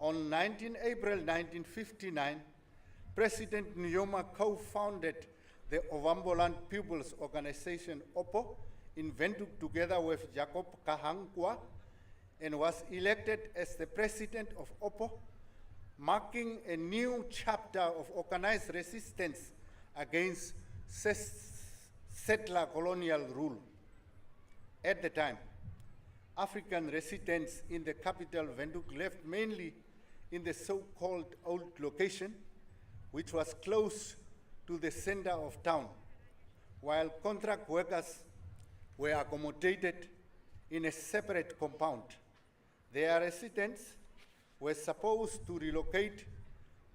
On 19 April 1959, President Nujoma co-founded the Ovamboland People's Organization, OPO, in Windhoek together with Jacob Kahangwa, and was elected as the president of OPO, marking a new chapter of organized resistance against settler colonial rule. At the time, African residents in the capital Windhoek lived mainly in the so-called old location, which was close to the center of town, while contract workers were accommodated in a separate compound. Their residents were supposed to relocate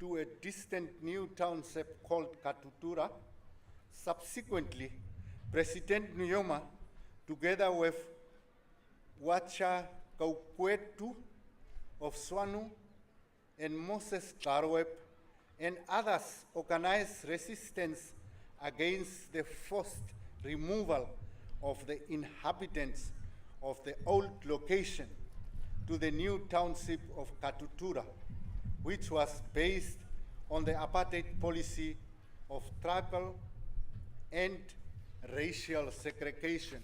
to a distant new township called Katutura. Subsequently, President Nujoma, together with Wacha Kaukwetu of Swanu and Moses Darweb and others, organized resistance against the forced removal of the inhabitants of the old location to the new township of Katutura, which was based on the apartheid policy of tribal and racial segregation.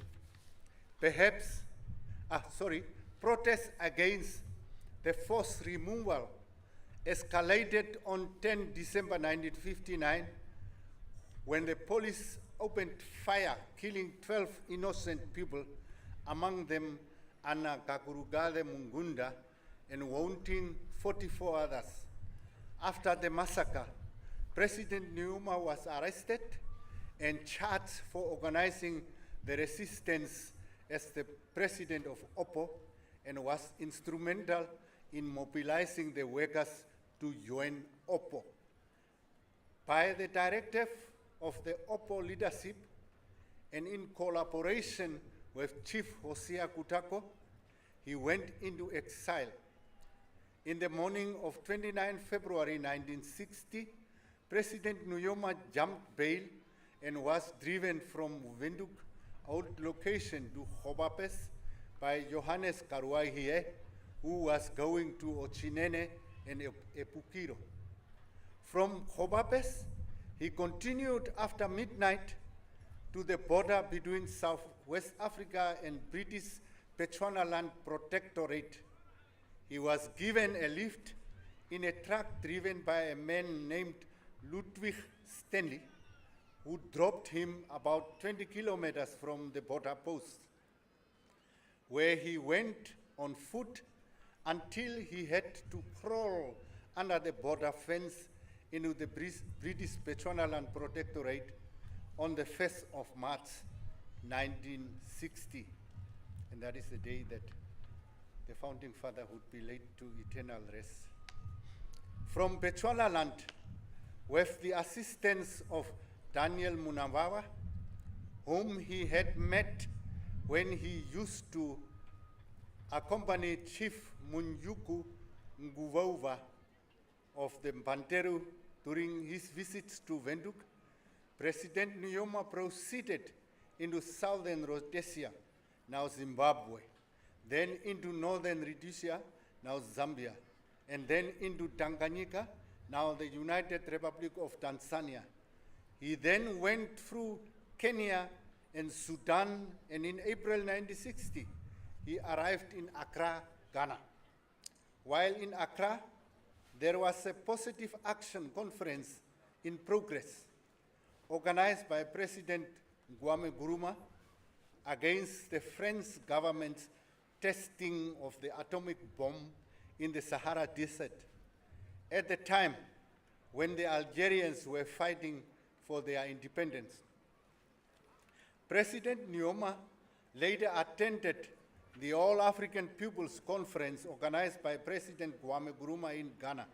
Protests against the forced removal escalated on 10 December 1959 when the police opened fire, killing 12 innocent people, among them Anna Kakurugade Mungunda, and wounding 44 others. After the massacre, President Nujoma was arrested and charged for organizing the resistance as the president of OPO, and was instrumental in mobilizing the workers to join OPO. By the directive of the OPO leadership and in collaboration with Chief Hosea Kutako, he went into exile. In the morning of 29 February 1960, President Nujoma jumped bail and was driven from Windhoek old location to Hobapes by Johannes Karuahie, who was going to Ochinene and Epukiro. From Hobapes, he continued after midnight to the border between Southwest Africa and British Bechuanaland Protectorate. He was given a lift in a truck driven by a man named Ludwig Stanley, who dropped him about 20 kilometers from the border post, where he went on foot until he had to crawl under the border fence into the British Bechuanaland Protectorate on the 1st of March 1960. And that is the day that the founding father would be laid to eternal rest. From Bechuanaland, with the assistance of Daniel Munawawa, whom he had met when he used to accompany Chief Munyuku Nguvova of the Mbanteru during his visits to Windhoek, President Nujoma proceeded into southern Rhodesia, now Zimbabwe, then into northern Rhodesia, now Zambia, and then into Tanganyika, now the United Republic of Tanzania. He then went through Kenya and Sudan, and in April 1960, he arrived in Accra, Ghana. While in Accra, there was a positive action conference in progress, organized by President Kwame Nkrumah against the French government's testing of the atomic bomb in the Sahara Desert, at the time when the Algerians were fighting for their independence. President Nujoma later attended the All-African People's Conference organized by President Kwame Nkrumah in Ghana,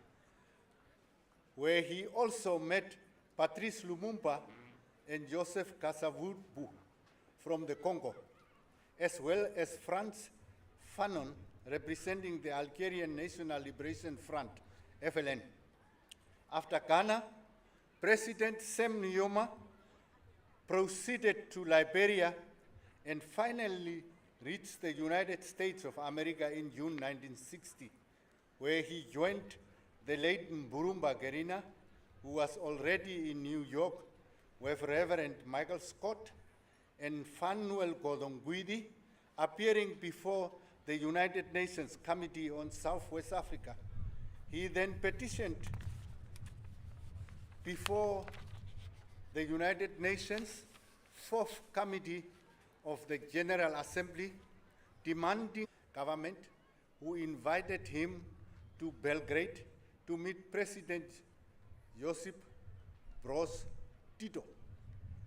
where he also met Patrice Lumumba and Joseph Kasavubu from the Congo, as well as Frantz Fanon, representing the Algerian National Liberation Front, FLN. After Ghana, President Sam Nujoma proceeded to Liberia and finally reached the United States of America in June 1960, where he joined the late Mburumba Gerina, who was already in New York with Reverend Michael Scott and Fanuel Godongwidi, appearing before the United Nations Committee on Southwest Africa. He then petitioned before the United Nations Fourth Committee of the General Assembly, demanding government, who invited him to Belgrade to meet President Josip Broz Tito.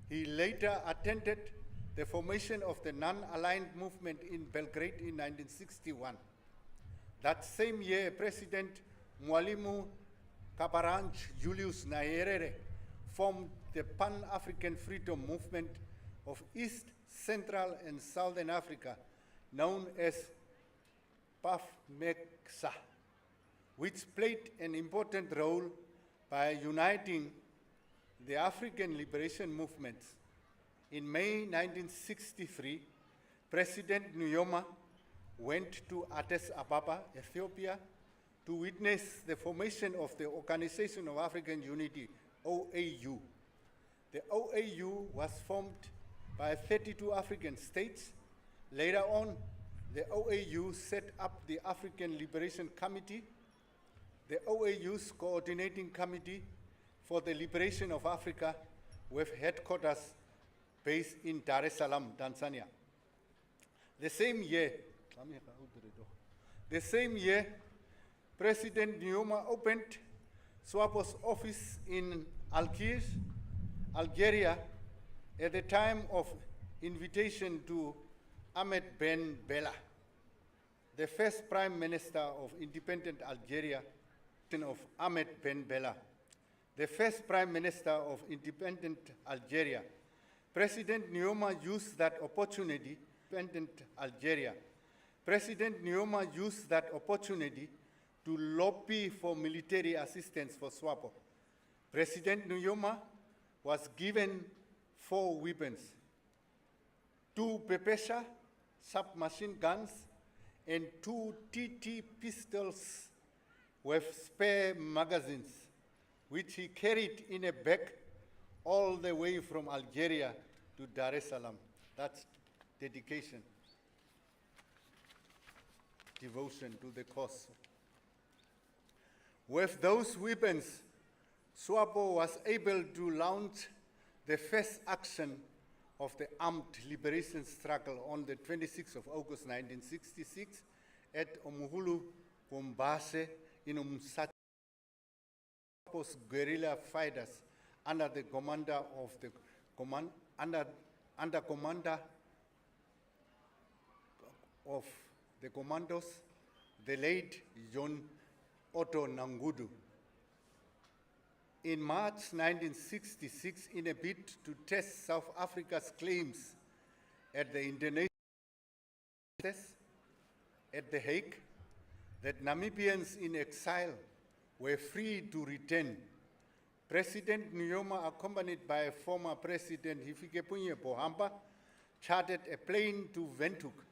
He later attended the formation of the non-aligned movement in Belgrade in 1961. That same year, President Mwalimu Kabaranj Julius Nyerere formed the Pan-African Freedom Movement of East, Central, and Southern Africa, known as PAFMECSA, which played an important role by uniting the African liberation movements. In May 1963, President Nujoma went to Addis Ababa, Ethiopia, to witness the formation of the Organization of African Unity, OAU. The OAU was formed by 32 African states. Later on, the OAU set up the African Liberation Committee, the OAU's coordinating committee for the liberation of Africa, with headquarters based in Dar es Salaam, Tanzania. The same year, President Nujoma opened SWAPO's office in Algiers, Algeria, at the time of invitation to Ahmed Ben Bella, the first Prime Minister of independent Algeria, of Ahmed Ben Bella, the first Prime Minister of independent Algeria. President Nujoma used that opportunity, President Nujoma used that opportunity to lobby for military assistance for SWAPO. President Nujoma was given 4 weapons: 2 Pepesha submachine guns and 2 TT pistols with spare magazines, which he carried in a bag all the way from Algeria to Dar es Salaam. That's dedication, devotion to the cause. With those weapons, SWAPO was able to launch the first action of the armed liberation struggle on the 26th of August 1966 at Omuhulu, Gombase, in SWAPO's guerrilla fighters under the commander of the commander of the commandos, the late John Otto Nangudu. In March 1966, in a bid to test South Africa's claims at the International at The Hague that Namibians in exile were free to return, President Nujoma, accompanied by former President Hifikepunye Pohamba, chartered a plane to Windhoek.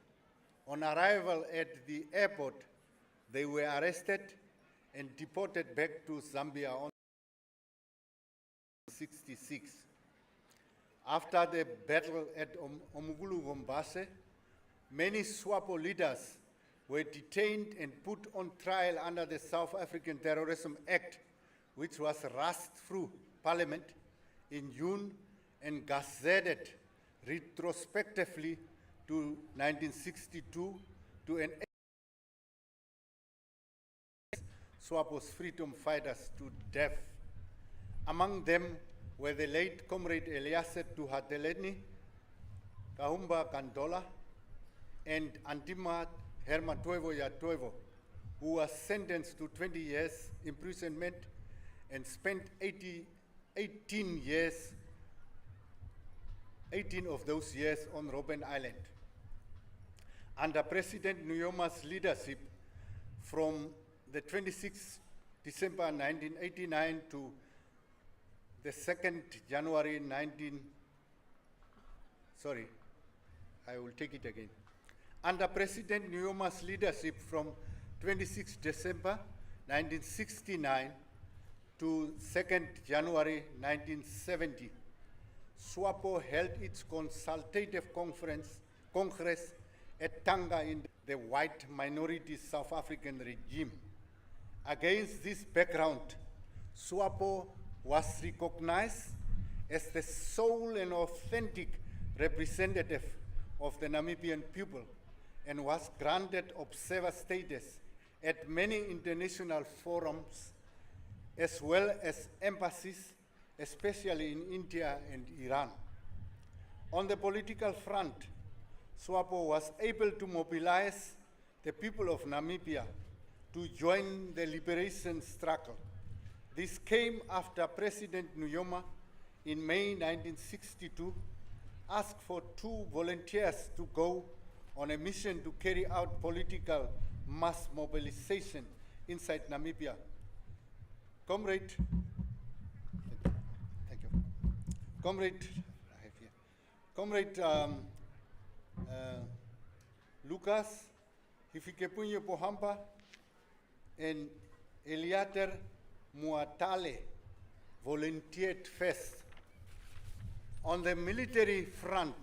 On arrival at the airport, they were arrested and deported back to Zambia on 1966. After the battle at Omugulu Gombase, many SWAPO leaders were detained and put on trial under the South African Terrorism Act, which was rushed through Parliament in June and gazetted retrospectively to 1962 to enable SWAPO's freedom fighters to death. Among them were the late Comrade Eliaset Tuhateleni, Kahumba Kandola, and Antima Hermatoivo Yatoivo, who was sentenced to 20 years imprisonment and spent 18 of those years on Robben Island. Under President Nujoma's leadership, from the 26th December 1989 to the 2nd January Under President Nujoma's leadership from 26 December 1969 to 2nd January 1970, SWAPO held its consultative congress at Tanga in the white minority South African regime. Against this background, SWAPO was recognized as the sole and authentic representative of the Namibian people and was granted observer status at many international forums as well as embassies, especially in India and Iran. On the political front, SWAPO was able to mobilize the people of Namibia to join the liberation struggle. This came after President Nujoma in May 1962 asked for 2 volunteers to go on a mission to carry out political mass mobilization inside Namibia. Comrade, thank you. Comrade, I have here. Comrade Lucas Hifikepunye Pohamba and Eliater Muatale volunteered first. On the military front,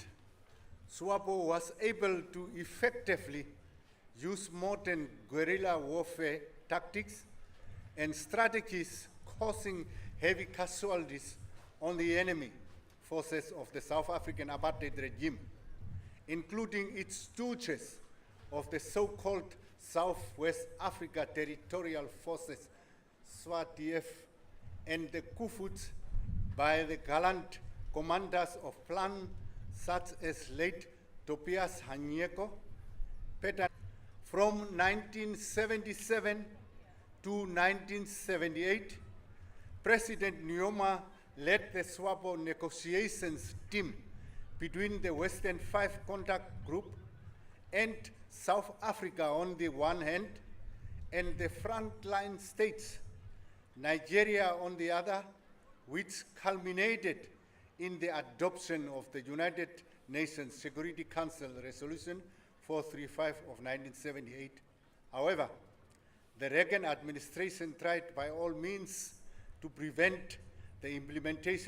SWAPO was able to effectively use modern guerrilla warfare tactics and strategies, causing heavy casualties on the enemy forces of the South African apartheid regime, including its stooges of the so-called Southwest Africa Territorial Forces, SWATF, and the Kufuts by the gallant commanders of Plan such as late Topias Hanyeko. From 1977 to 1978, President Nujoma led the SWAPO negotiations team between the Western Five Contact Group and South Africa on the one hand, and the frontline states, Nigeria on the other, which culminated in the adoption of the United Nations Security Council Resolution 435 of 1978. However, the Reagan administration tried by all means to prevent the implementation